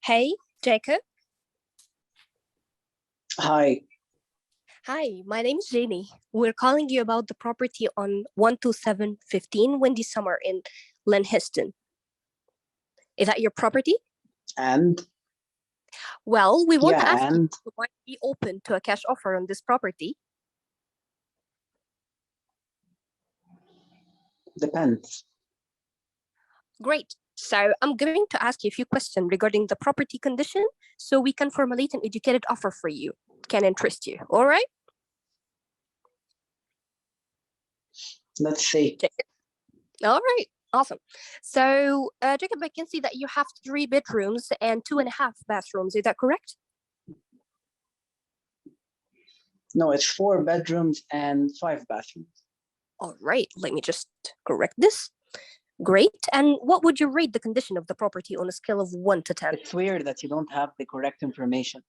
Hey, Jacob. Hi. Hi, my name is Jenny. We're calling you about the property on 12715 Windy Summer in Lenhiston. Is that your property? And Well, we want to yeah, ask you and if you might be open to a cash offer on this property. depends. Great. So I'm going to ask you a few questions regarding the property condition so we can formulate an educated offer for you. Can interest you. All right? Let's see. Jacob? All right. Awesome. So, Jacob, I can see that you have 3 bedrooms and 2.5 bathrooms. Is that correct? No, it's 4 bedrooms and 5 bathrooms. All right. Let me just correct this. Great. And what would you rate the condition of the property on a scale of 1 to 10? It's weird that you don't have the correct information.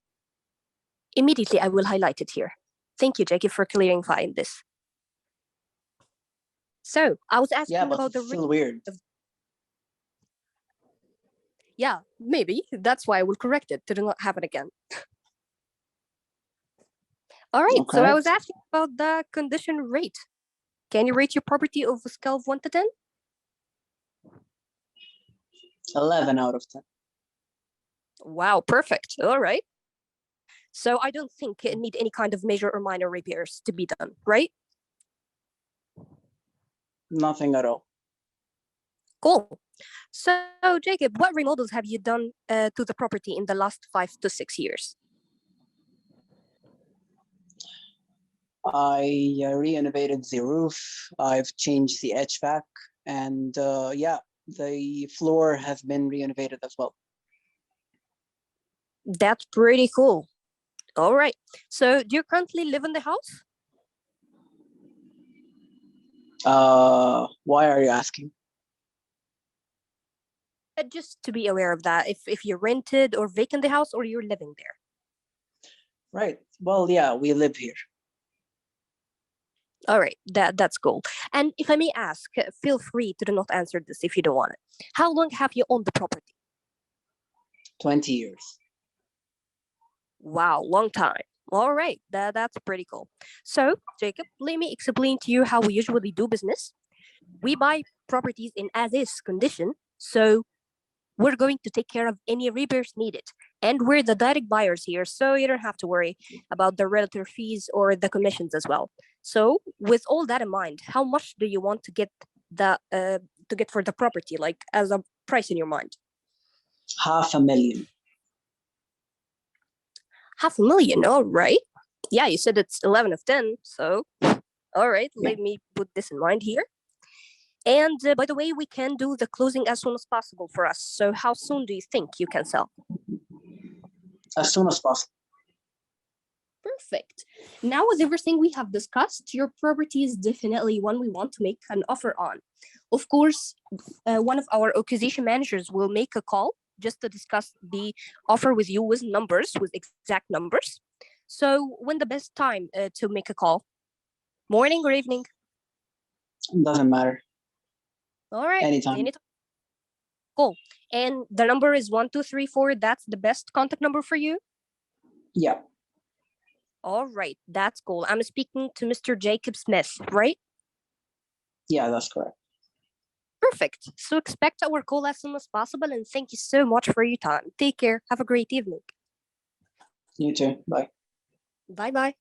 Immediately, I will highlight it here. Thank you, Jacob, for clarifying this. So, I was asking Yeah, but about it's the still weird. Yeah, maybe. That's why I will correct it to not happen again. All right. So I Okay. was asking about the condition rate. Can you rate your property of a scale of 1 to 10? 11 out of 10. Wow, perfect. All right. So I don't think it need any kind of major or minor repairs to be done, right? Nothing at all. Cool. So Jacob, what remodels have you done to the property in the last 5 to 6 years? I renovated the roof. I've changed the HVAC, and yeah, the floor has been renovated as well. That's pretty cool. All right. So do you currently live in the house? Why are you asking? Just to be aware of that, if you rented or vacant the house or you're living there. Right. Well, yeah, we live here. All right, that's cool. And if I may ask, feel free to do not answer this if you don't want it. How long have you owned the property? 20 years. Wow, long time. All right, that's pretty cool. So, Jacob, let me explain to you how we usually do business. We buy properties in as-is condition, so we're going to take care of any repairs needed. And we're the direct buyers here, so you don't have to worry about the realtor fees or the commissions as well. So, with all that in mind, how much do you want to get for the property, like as a price in your mind? $500,000. 500,000, all right. Yeah, you said it's 11 of 10, so all right, Yeah. let me put this in mind here. And by the way, we can do the closing as soon as possible for us. So how soon do you think you can sell? As soon as possible. Perfect. Now, with everything we have discussed, your property is definitely one we want to make an offer on. Of course, one of our acquisition managers will make a call just to discuss the offer with you with numbers, with exact numbers. So when the best time to make a call? Morning or evening? Doesn't matter. All right. Anytime. Cool. And the number is 1234. That's the best contact number for you? Yeah. All right. That's cool. I'm speaking to Mr. Jacob Smith, right? Yeah, that's correct. Perfect. So expect our call as soon as possible, and thank you so much for your time. Take care. Have a great evening. You too. Bye. Bye-bye.